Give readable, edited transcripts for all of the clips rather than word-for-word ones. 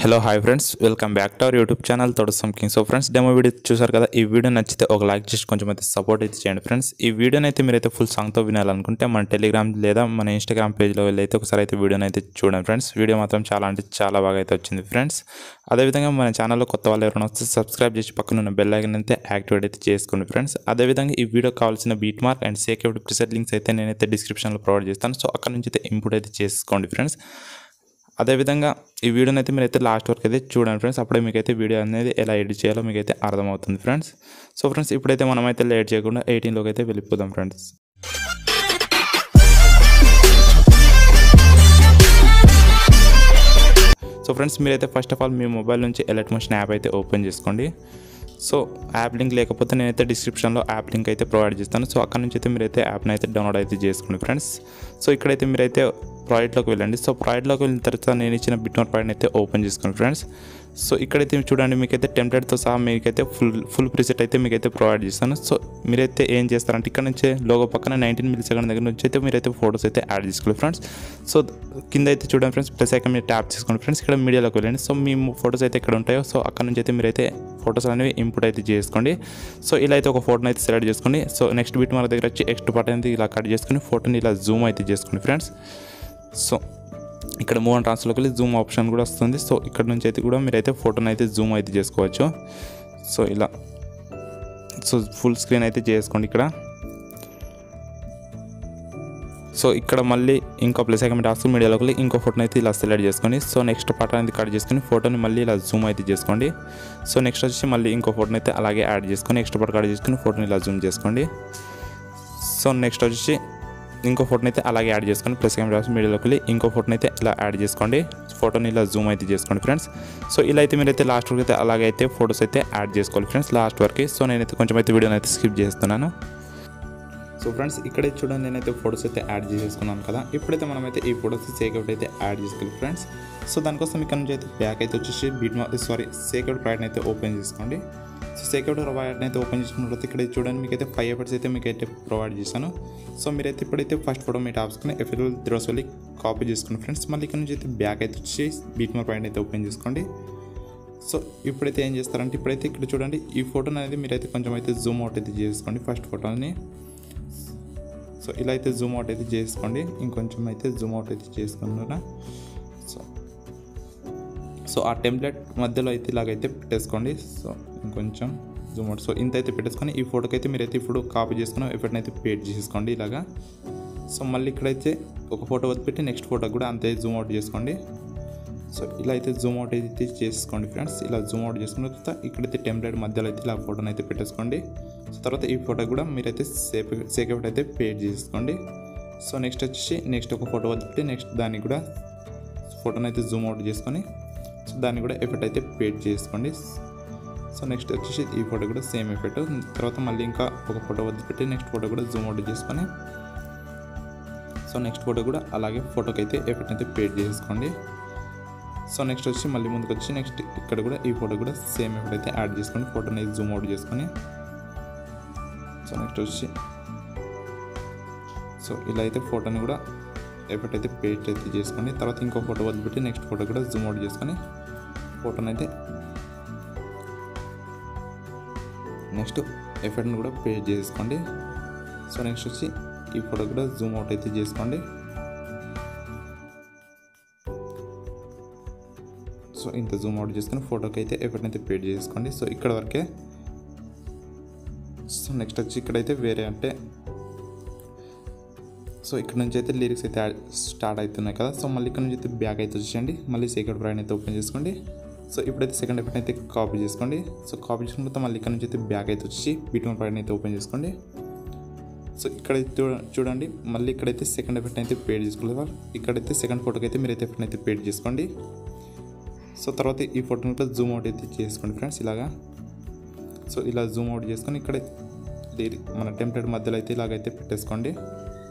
Hello hi friends, welcome back to our YouTube channel Todasam king. So friends, demo video చూసారు కదా. ఈ video నచ్చితే ఒక లైక్ చేసి కొంచెం అయితే సపోర్ట్ అయితే చేయండి ఫ్రెండ్స్. ఈ వీడియోని అయితే మీరైతే ఫుల్ సాంగ్తో వినాలనుకుంటే మన టెలిగ్రామ్ లేదా మన ఇన్స్టాగ్రామ్ పేజ్లో వెళ్ళి అయితే ఒకసారి అయితే వీడియోని అయితే చూడండి ఫ్రెండ్స్. వీడియో మాత్రం చాలా అంటే చాలా బాగా అయితే వచ్చింది ఫ్రెండ్స్. అదేవిధంగా మన ఛానల్లో కొత్త వాళ్ళు ఎవరైనా వస్తే సబ్స్క్రైబ్ చేసి పక్కన ఉన్న బెల్ ఐకాన్ అయితే యాక్టివేట్ అయితే చేసుకోండి ఫ్రెండ్స్. అదేవిధంగా ఈ వీడియో కావాల్సిన beat mark and saved preset links అయితే నేనైతే డిస్క్రిప్షన్లో ప్రొవైడ్ చేస్తాను. సో అక్కడ నుంచి అయితే ఇంపోర్ట్ అయితే చేసుకోండి ఫ్రెండ్స్. అదేవిధంగా ఈ వీడియోని అయితే మీరైతే లాస్ట్ వరకు అయితే చూడండి ఫ్రెండ్స్. అప్పుడే మీకైతే వీడియో అనేది ఎలా ఎడిట్ చేయాలో మీకైతే అర్థమవుతుంది ఫ్రెండ్స్. సో ఫ్రెండ్స్, ఇప్పుడైతే మనమైతే లేట్ చేయకుండా 18లోకి అయితే వెళ్ళిపోదాం ఫ్రెండ్స్. సో ఫ్రెండ్స్, మీరైతే first of all me mobile నుంచి ఎలర్ట్ మోషన్ యాప్ అయితే ఓపెన్ చేసుకోండి. సో యాప్ లింక్ లేకపోతే నేనైతే డిస్క్రిప్షన్లో యాప్ లింక్ అయితే ప్రొవైడ్ చేస్తాను. సో అక్కడ నుంచి అయితే మీరైతే యాప్ని అయితే డౌన్లోడ్ అయితే చేసుకోండి ఫ్రెండ్స్. సో ఇక్కడైతే మీరైతే ప్రాజెక్ట్లోకి వెళ్ళండి. సో ప్రాజెక్ట్లోకి వెళ్ళిన తర్వాత నేను ఇచ్చిన బిట్మార్క్ ప్రాజెక్ట్ అయితే ఓపెన్ చేసుకోండి ఫ్రెండ్స్. సో ఇక్కడైతే చూడండి, మీకైతే టెంప్లెట్తో సహా మీకైతే ఫుల్ ప్రిసెట్ అయితే మీకైతే ప్రొవైడ్ చేస్తాను. సో మీరైతే ఏం చేస్తారంటే ఇక్కడ నుంచే లోగో పక్కన 19 మిల్లీసెకండ్ దగ్గర నుంచి అయితే మీరైతే ఫోటోస్ అయితే యాడ్ చేసుకోవాలి ఫ్రెండ్స్. సో కింద అయితే చూడండి ఫ్రెండ్స్, ప్లస్ ఐకాన్ మీరు ట్యాప్ చేసుకోండి ఫ్రెండ్స్. ఇక్కడ మీడియాలోకి వెళ్ళండి. సో మీ ఫోటోస్ అయితే ఎక్కడ ఉంటాయో సో అక్కడ నుంచి అయితే మీరైతే ఫోటోస్ అనేవి ఇంపోర్ట్ అయితే చేసుకోండి. సో ఇలా అయితే ఒక ఫోటోని అయితే సెలెక్ట్ చేసుకోండి. సో నెక్స్ట్ బిట్ మార్క్ దగ్గర వచ్చి ఎక్స్ట్ పార్ట్ అనేది ఇలా కట్ చేసుకుని ఫోటోని ఇలా జూమ్ అయితే చేసుకోండి ఫ్రెండ్స్. సో ఇక్కడ మూవ్ అండ్ ట్రాన్స్ఫర్లోకి వెళ్ళి జూమ్ ఆప్షన్ కూడా వస్తుంది. సో ఇక్కడ నుంచి అయితే కూడా మీరైతే ఫోటోని అయితే జూమ్ అయితే చేసుకోవచ్చు. సో ఇలా సో ఫుల్ స్క్రీన్ అయితే చేసుకోండి ఇక్కడ. సో ఇక్కడ మళ్ళీ ఇంకో ప్లస్ ఐకాన్ టాస్క్ మీడియాలోకి వెళ్ళి ఇంకో ఫోటోని అయితే ఇలా సెలెక్ట్ చేసుకోండి. సో నెక్స్ట్ పార్ట్ అనేది కట్ చేసుకొని ఫోటోని మళ్ళీ ఇలా జూమ్ అయితే చేసుకోండి. సో నెక్స్ట్ వచ్చి మళ్ళీ ఇంకో ఫోటోని అయితే అలాగే యాడ్ చేసుకొని నెక్స్ట్ పార్ట్ కట్ చేసుకొని ఫోటోని ఇలా జూమ్ చేసుకోండి. సో నెక్స్ట్ వచ్చి ఇంకో ఫోటోని అయితే అలాగే యాడ్ చేసుకోండి. ప్లస్ కెమెరా మీడియాలోకి వెళ్ళి ఇంకో ఫోటోని అయితే ఇలా యాడ్ చేసుకోండి. ఫోటోని ఇలా జూమ్ అయితే చేసుకోండి ఫ్రెండ్స్. సో ఇలా అయితే మీరైతే లాస్ట్ వరకు అయితే అలాగే అయితే ఫోటోస్ అయితే యాడ్ చేసుకోవాలి ఫ్రెండ్స్ లాస్ట్ వరకు. సో నేనైతే కొంచెం అయితే వీడియోని అయితే స్కిప్ చేస్తున్నాను. సో ఫ్రెండ్స్, ఇక్కడే చూడండి, నేనైతే ఫోటోస్ అయితే యాడ్ చేసుకున్నాను కదా. ఇప్పుడైతే మనమైతే ఈ ఫోటోస్ సేకేవ్డ్ అయితే యాడ్ చేసుకోవాలి ఫ్రెండ్స్. సో దానికోసం ఇక్కడ నుంచి అయితే బ్యాక్ అయితే వచ్చేసి సేకేవ్డ్ ప్రాజెక్ట్ అయితే ఓపెన్ చేసుకోండి. సో సేకేవ్డ్ ప్రాజెక్ట్ అయితే ఓపెన్ చేసుకున్న తర్వాత ఇక్కడ చూడండి, మీకైతే 5 ఎఫర్ట్స్ అయితే మీకైతే ప్రొవైడ్ చేశాను. సో మీరైతే ఇప్పుడైతే ఫస్ట్ ఫోటో మీ టాప్స్కొని ఎఫెక్ట్ త్రోస్ వెళ్ళి కాపీ చేసుకోండి ఫ్రెండ్స్. మళ్ళీ ఇక్కడ నుంచి అయితే బ్యాక్ అయితే వచ్చి బిట్మార్క్ ప్రాజెక్ట్ అయితే ఓపెన్ చేసుకోండి. సో ఇప్పుడైతే ఏం చేస్తారంటే ఇప్పుడైతే ఇక్కడ చూడండి, ఈ ఫోటోని అనేది మీరైతే కొంచెం అయితే జూమ్ అవుట్ అయితే చేసుకోండి ఫస్ట్ ఫోటోని. సో ఇలా అయితే జూమ్ అవుట్ అయితే చేసుకోండి. ఇంకొంచెం అయితే జూమ్ అవుట్ అయితే చేసుకున్నారా. సో ఆ టెంప్లెట్ మధ్యలో అయితే ఇలాగైతే పెట్టేసుకోండి. సో ఇంకొంచెం జూమ్ అవుట్. సో ఇంత అయితే పెట్టేసుకొని ఈ ఫోటోకి అయితే మీరైతే ఇప్పుడు కాపీ చేసుకుని ఎఫెక్ట్ని అయితే పేస్ట్ చేసేసుకోండి ఇలాగా. సో మళ్ళీ ఇక్కడైతే ఒక ఫోటో వదిలిపెట్టి నెక్స్ట్ ఫోటో కూడా అంతే జూమ్ అవుట్ చేసుకోండి. సో ఇలా అయితే జూమ్ అవుట్ అయితే చేసుకోండి ఫ్రెండ్స్. ఇలా జూమ్ అవుట్ చేసుకున్న తర్వాత ఇక్కడైతే టెంప్లెట్ మధ్యలో అయితే ఇలా ఫోటోని అయితే పెట్టేసుకోండి. సో తర్వాత ఈ ఫోటో కూడా మీరైతే సేకేవ్డ్ అయితే పేస్ట్ చేసుకోండి. సో నెక్స్ట్ వచ్చేసి నెక్స్ట్ ఒక ఫోటో వదిలిపెట్టి నెక్స్ట్ దాన్ని కూడా ఫోటోని అయితే జూమ్ అవుట్ చేసుకొని సో దాన్ని కూడా ఎఫెక్ట్ అయితే పేస్ట్ చేసుకోండి. సో నెక్స్ట్ వచ్చేసి ఈ ఫోటో కూడా సేమ్ ఎఫెక్ట్. తర్వాత మళ్ళీ ఇంకా ఒక ఫోటో వదిలిపెట్టి నెక్స్ట్ ఫోటో కూడా జూమ్ అవుట్ చేసుకొని సో నెక్స్ట్ ఫోటో కూడా అలాగే ఫోటోకి అయితే ఎఫెక్ట్ అయితే పేస్ట్ చేసుకోండి. సో నెక్స్ట్ వచ్చి మళ్ళీ ముందుకు వచ్చి నెక్స్ట్ ఇక్కడ కూడా ఈ ఫోటో కూడా సేమ్ ఎఫెక్ట్ అయితే యాడ్ చేసుకోండి. ఫోటోని జూమ్ అవుట్ చేసుకొని సో నెక్స్ట్ వచ్చి సో ఇలా అయితే ఫోటోని కూడా ఎఫెక్ట్ అయితే పేస్ట్ అయితే చేసుకోండి. తర్వాత ఇంకో ఫోటో వదిలిపెట్టి నెక్స్ట్ ఫోటో కూడా జూమ్ అవుట్ చేసుకొని ఫోటోని అయితే నెక్స్ట్ ఎఫెక్ట్ని కూడా పేస్ట్ చేసుకోండి. సో నెక్స్ట్ వచ్చి ఈ ఫోటో కూడా జూమ్ అవుట్ అయితే చేసుకోండి. సో ఇంత జూమ్ అవుట్ చేసుకొని ఫోటోకి అయితే ఎఫెక్ట్ని అయితే పేస్ట్ చేసుకోండి. సో ఇక్కడ వరకే. సో నెక్స్ట్ వచ్చి ఇక్కడైతే వేరే అంటే సో ఇక్కడ నుంచి అయితే లిరిక్స్ అయితే స్టార్ట్ అవుతున్నాయి కదా. సో మళ్ళీ ఇక్కడ నుంచి అయితే బ్యాక్ అయితే వచ్చేయండి. మళ్ళీ సేకేవ్డ్ ప్రాజెక్ట్ అయితే ఓపెన్ చేసుకోండి. సో ఇప్పుడైతే సెకండ్ ఎఫెక్ట్ అయితే కాపీ చేసుకోండి. సో కాపీ చేసుకున్న తర్వాత మళ్ళీ ఇక్కడ నుంచి అయితే బ్యాక్ అయితే వచ్చి బిట్మార్క్ ప్రాజెక్ట్ అయితే ఓపెన్ చేసుకోండి. సో ఇక్కడైతే చూడండి, మళ్ళీ ఇక్కడైతే సెకండ్ ఎఫెక్ట్ అయితే పేస్ట్ చేసుకోవాలి. ఇక్కడైతే సెకండ్ ఫోటోకి అయితే మీరైతే ఎఫెక్ట్ అయితే పేస్ట్ చేసుకోండి. సో తర్వాత ఈ ఫోటోని కూడా జూమ్ అవుట్ అయితే చేసుకోండి ఫ్రెండ్స్ ఇలాగా. సో ఇలా జూమ్ అవుట్ చేసుకొని ఇక్కడ మన టెంప్లెట్ మధ్యలో అయితే ఇలాగైతే పెట్టేసుకోండి.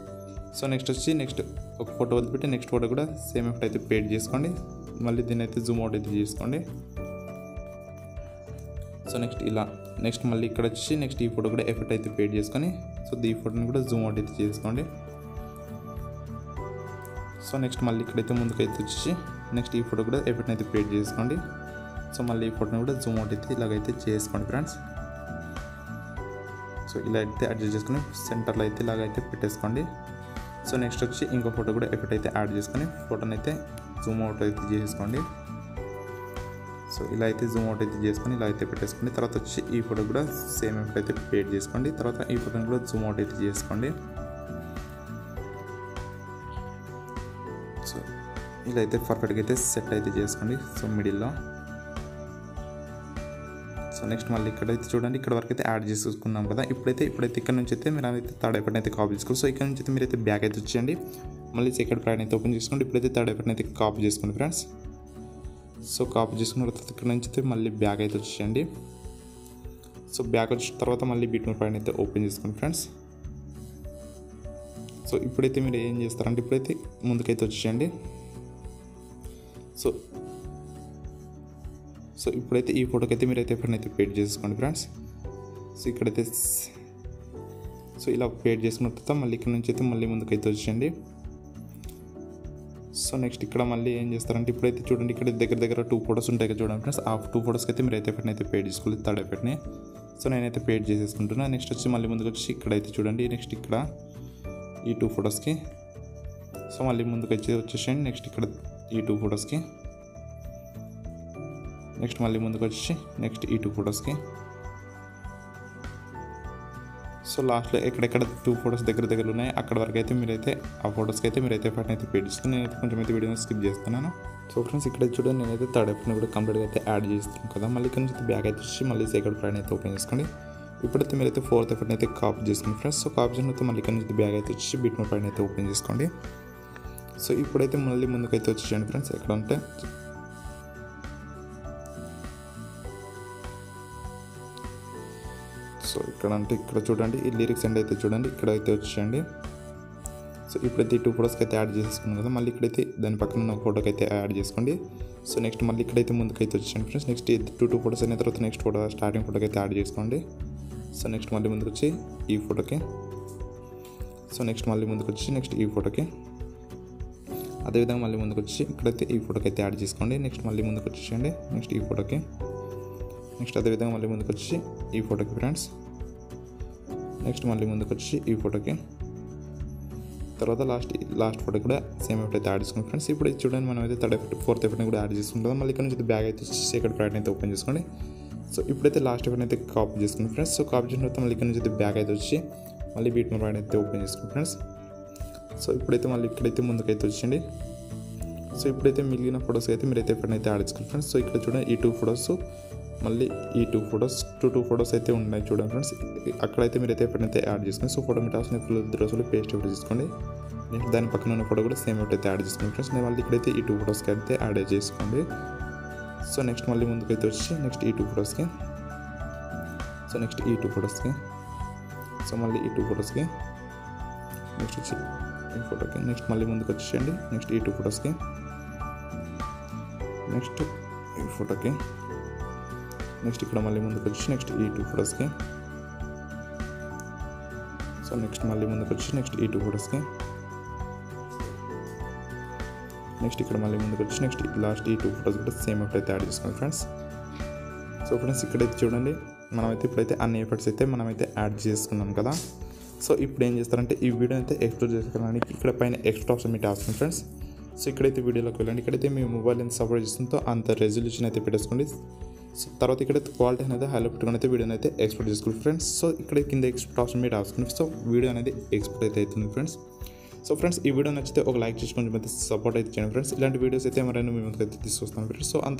సో నెక్స్ట్ వచ్చి నెక్స్ట్ ఒక ఫోటో వదిలిపెట్టి నెక్స్ట్ ఫోటో కూడా సేమ్ ఎఫెక్ట్ అయితే పేస్ట్ చేసుకోండి. మళ్ళీ దీన్ని అయితే జూమ్ అవుట్ అయితే చేసుకోండి. సో నెక్స్ట్ ఇలా నెక్స్ట్ మళ్ళీ ఇక్కడ వచ్చి నెక్స్ట్ ఈ ఫోటో కూడా ఎఫెక్ట్ అయితే పేస్ట్ చేసుకొని సో ఈ ఫోటోని కూడా జూమ్ అవుట్ అయితే చేసుకోండి. సో నెక్స్ట్ మళ్ళీ ఇక్కడైతే ముందుకైతే వచ్చి నెక్స్ట్ ఈ ఫోటో కూడా ఎఫెక్ట్ని అయితే క్రియేట్ చేసుకోండి. సో మళ్ళీ ఈ ఫోటోని కూడా జూమ్ అవుట్ అయితే ఇలాగైతే చేసుకోండి ఫ్రెండ్స్. సో ఇలా అయితే అడ్జస్ట్ చేసుకుని సెంటర్లో అయితే ఇలాగైతే పెట్టేసుకోండి. సో నెక్స్ట్ వచ్చి ఇంకో ఫోటో కూడా ఎఫెక్ట్ అయితే యాడ్ చేసుకొని ఫోటోని అయితే జూమ్ అవుట్ అయితే చేసుకోండి. సో ఇలా అయితే జూమ్ అవుట్ అయితే చేసుకొని ఇలా అయితే పెట్టేసుకోండి. తర్వాత వచ్చి ఈ ఫోటో కూడా సేమ్ ఎఫెక్ట్ అయితే క్రియేట్ చేసుకోండి. తర్వాత ఈ ఫోటోని కూడా జూమ్ అవుట్ అయితే చేసుకోండి. సో ఇలా అయితే పర్ఫెక్ట్గా అయితే సెట్ అయితే చేసుకోండి. సో మిడిల్లో సో నెక్స్ట్ మళ్ళీ ఇక్కడైతే చూడండి, ఇక్కడ వరకు అయితే యాడ్ చేసుకున్నాం కదా. ఇప్పుడైతే ఇక్కడ నుంచి అయితే మీరు అయితే థర్డ్ ఎఫెక్ట్ అయితే కాపీ చేసుకోండి. సో ఇక్కడ నుంచి అయితే మీరైతే బ్యాక్ అయితే వచ్చేయండి. మళ్ళీ సెకండ్ ప్యాడ్ అయితే ఓపెన్ చేసుకోండి. ఇప్పుడైతే థర్డ్ ఎఫెక్ట్ అయితే కాపీ చేసుకోండి ఫ్రెండ్స్. సో కాపీ చేసుకున్న తర్వాత ఇక్కడ నుంచి అయితే మళ్ళీ బ్యాక్ అయితే వచ్చేయండి. సో బ్యాక్ వచ్చిన తర్వాత మళ్ళీ బిట్మార్క్ ప్యాడ్ అయితే ఓపెన్ చేసుకోండి ఫ్రెండ్స్. సో ఇప్పుడైతే మీరు ఏం చేస్తారంటే ఇప్పుడైతే ముందుకైతే వచ్చేయండి. సో ఇప్పుడైతే ఈ ఫోటోకి అయితే మీరైతే ఎఫెక్ట్ని పేడ్ చేసుకోండి ఫ్రెండ్స్. సో ఇక్కడైతే సో ఇలా పేడ్ చేసుకున్న తర్వాత మళ్ళీ ఇక్కడ నుంచి అయితే మళ్ళీ ముందుకైతే వచ్చేయండి. సో నెక్స్ట్ ఇక్కడ మళ్ళీ ఏం చేస్తారంటే ఇప్పుడైతే చూడండి, ఇక్కడ దగ్గర 2 ఫోటోస్ ఉంటాయి కదా చూడండి ఫ్రెండ్స్. ఆ 2 ఫోటోస్కి అయితే మీరైతే ఎఫెక్ట్ని అయితే పేడ్ చేసుకోవాలి, థర్డ్ ఎఫెక్ట్ని. సో నేనైతే పేడ్ చేసేసుకుంటున్నాను. నెక్స్ట్ వచ్చి మళ్ళీ ముందుకు వచ్చి ఇక్కడైతే చూడండి, నెక్స్ట్ ఇక్కడ ఈ 2 ఫోటోస్కి సో మళ్ళీ ముందుకు వచ్చేసేయండి. నెక్స్ట్ ఇక్కడ ఈ 2 ఫోటోస్కి నెక్స్ట్ మళ్ళీ ముందుకు వచ్చి నెక్స్ట్ ఈ 2 ఫోటోస్కి సో లాస్ట్లో ఎక్కడెక్కడ 2 ఫోటోస్ దగ్గర ఉన్నాయి అక్కడ వరకు అయితే మీరైతే ఆ ఫోటోస్కి అయితే మీరైతే ఎఫెక్ట్ అయితే పేడ్ చేసుకుని నేనైతే కొంచెం అయితే వీడియోని స్కిప్ చేస్తున్నాను. సో ఫ్రెండ్స్ ఇక్కడ చూడండి, నేనైతే థర్డ్ ఎఫెక్ట్ని కూడా కంప్లీట్గా అయితే యాడ్ చేస్తున్నాను కదా. మళ్ళీ ఇక్కడ నుంచి బ్యాక్ అయితే వచ్చి మళ్ళీ సెకండ్ ప్యాడ్ అయితే ఓపెన్ చేసుకోండి. ఇప్పుడైతే మీరైతే ఫోర్త్ ఎఫెక్ట్ని అయితే కాపీ చేసుకోండి ఫ్రెండ్స్. సో కాపీ చేసిన తర్వాత మళ్ళీ ఇక్కడ నుంచి బ్యాక్ అయితే వచ్చి బిట్మార్క్ ప్యాడ్ అయితే ఓపెన్ చేసుకోండి. సో ఇప్పుడైతే మళ్ళీ ముందుకైతే వచ్చేయండి ఫ్రెండ్స్. ఎక్కడ అంటే సో ఇక్కడ చూడండి, ఈ లిరిక్స్ ఎండ్ అయితే చూడండి, ఇక్కడైతే వచ్చేయండి. సో ఇప్పుడైతే ఈ 2 ఫోటోస్కి అయితే యాడ్ చేసేసుకున్నాం కదా. మళ్ళీ ఇక్కడైతే దాని పక్కన ఉన్న ఫోటోకి అయితే యాడ్ చేసుకోండి. సో నెక్స్ట్ మళ్ళీ ఇక్కడైతే ముందుకైతే వచ్చేయండి ఫ్రెండ్స్. నెక్స్ట్ 2 ఫోటోస్ అయిన తర్వాత నెక్స్ట్ ఫోటో స్టార్టింగ్ ఫోటోకి అయితే యాడ్ చేసుకోండి. సో నెక్స్ట్ మళ్ళీ ముందుకు వచ్చి ఈ ఫోటోకి సో నెక్స్ట్ మళ్ళీ ముందుకు వచ్చి నెక్స్ట్ ఈ ఫోటోకి అదేవిధంగా మళ్ళీ ముందుకు వచ్చి ఇక్కడైతే ఈ ఫోటోకి అయితే యాడ్ చేసుకోండి. నెక్స్ట్ మళ్ళీ ముందుకు వచ్చేయండి నెక్స్ట్ ఈ ఫోటోకి నెక్స్ట్ అదేవిధంగా మళ్ళీ ముందుకు వచ్చి ఈ ఫోటోకి ఫ్రెండ్స్. నెక్స్ట్ మళ్ళీ ముందుకు వచ్చి ఈ ఫోటోకి తర్వాత లాస్ట్ ఫోటో కూడా సేమ్ ఎఫెక్ట్ అయితే యాడ్ చేసుకున్నాం ఫ్రెండ్స్. ఇప్పుడు చూడండి, మనం అయితే థర్డ్ ఎఫెక్ట్ ఫోర్త్ ఎఫెక్ట్ని కూడా యాడ్ చేసుకుంటాం. మళ్ళీ ఇక్కడ నుంచి బ్యాగ్ అయితే సెకండ్ ప్యాడ్ అయితే ఓపెన్ చేసుకోండి. సో ఇప్పుడైతే లాస్ట్ ఎఫెక్ట్ అయితే కాపీ చేసుకున్నాం ఫ్రెండ్స్. సో కాపీ చేసిన తర్వాత మళ్ళీ ఇక్కడ నుంచి బ్యాగ్ అయితే వచ్చి మళ్ళీ బిట్మార్క్ ప్యాడ్ అయితే ఓపెన్ చేసుకోండి ఫ్రెండ్స్. సో ఇప్పుడైతే మళ్ళీ ఇక్కడైతే ముందుకైతే వచ్చేయండి. సో ఇప్పుడైతే మిగిలిన ఫోటోస్కి అయితే మీరైతే ఎఫెక్ట్ అయితే యాడ్ చేసుకోండి ఫ్రెండ్స్. సో ఇక్కడ చూడండి, ఈ 2 ఫోటోస్ మళ్ళీ ఈ 2 ఫోటోస్ 2 ఫోటోస్ అయితే ఉన్నాయి చూడండి ఫ్రెండ్స్. అక్కడైతే మీరైతే ఎఫెక్ట్ అయితే యాడ్ చేసుకోండి. సో ఫోటో మీరు రాసిన రోజులు పేస్ట్ ఒకటి తీసుకోండి. నెక్స్ట్ దాని పక్కన ఉన్న ఫోటో కూడా సేమ్ అయితే యాడ్ చేసుకోండి ఫ్రెండ్స్. నేను మళ్ళీ ఇక్కడైతే ఈ 2 ఫోటోస్కి అయితే యాడ్ చేసుకోండి. సో నెక్స్ట్ మళ్ళీ ముందుకైతే వచ్చి నెక్స్ట్ ఈ 2 ఫోటోస్కి సో నెక్స్ట్ ఈ 2 ఫోటోస్కి సో మళ్ళీ ఈ 2 ఫోటోస్కి నెక్స్ట్ వచ్చి ఈ ఫోటోకి నెక్స్ట్ మళ్ళీ ముందుకు వచ్చేయండి. నెక్స్ట్ ఈ 2 ఫోటోస్కి నెక్స్ట్ ఈ ఫోటోకి నెక్స్ట్ ఇక్కడ మళ్ళీ ముందుకు వచ్చి నెక్స్ట్ ఈ 2 ఫోటోస్కి సో నెక్స్ట్ మళ్ళీ ముందుకు వచ్చి నెక్స్ట్ ఈ 2 ఫోటోస్కి నెక్స్ట్ ఇక్కడ మళ్ళీ ముందుకు వచ్చి నెక్స్ట్ లాస్ట్ ఈ 2 ఫోటోస్ కూడా సేమ్ ఎఫెక్ట్ అయితే యాడ్ చేసుకోండి ఫ్రెండ్స్. సో ఫ్రెండ్స్ ఇక్కడైతే చూడండి, మనమైతే ఇప్పుడైతే అన్ని ఎఫెక్ట్స్ అయితే మనమైతే యాడ్ చేసుకున్నాం కదా. సో ఇప్పుడు ఏం చేస్తారంటే ఈ వీడియో అయితే ఎక్స్ప్లోర్ చేసుకోవడానికి ఇక్కడ పైన ఎక్స్ట్రా ఆప్షన్ మీ టాస్క్ ఫ్రెండ్స్. సో ఇక్కడైతే వీడియోలోకి వెళ్ళండి. ఇక్కడైతే మీ మొబైల్ ఎంత సపోర్ట్ చేస్తుందో అంత రెజల్యూషన్ అయితే పెట్టేసుకోండి. సో తర్వాత ఇక్కడ క్వాలిటీ అనేది హైలో పెట్టుకుని అయితే వీడియోని అయితే ఎక్స్పోర్ట్ చేసుకోండి ఫ్రెండ్స్. సో ఇక్కడ కింద ఎక్స్పోర్ట్ ఆప్షన్ మీరు రాసుకోండి. సో వీడియో అనేది ఎక్స్పోర్ట్ అయితే అవుతుంది ఫ్రెండ్స్. సో ఫ్రెండ్స్ ఈ వీడియో నచ్చితే ఒక లైక్ చేసి కొంచెం అయితే సపోర్ట్ అయితే చేయండి ఫ్రెండ్స్. ఇలాంటి వీడియోస్ అయితే మరైనా మీ ముందుకు అయితే తీసుకొస్తాను ఫ్రెండ్స్. సో అంత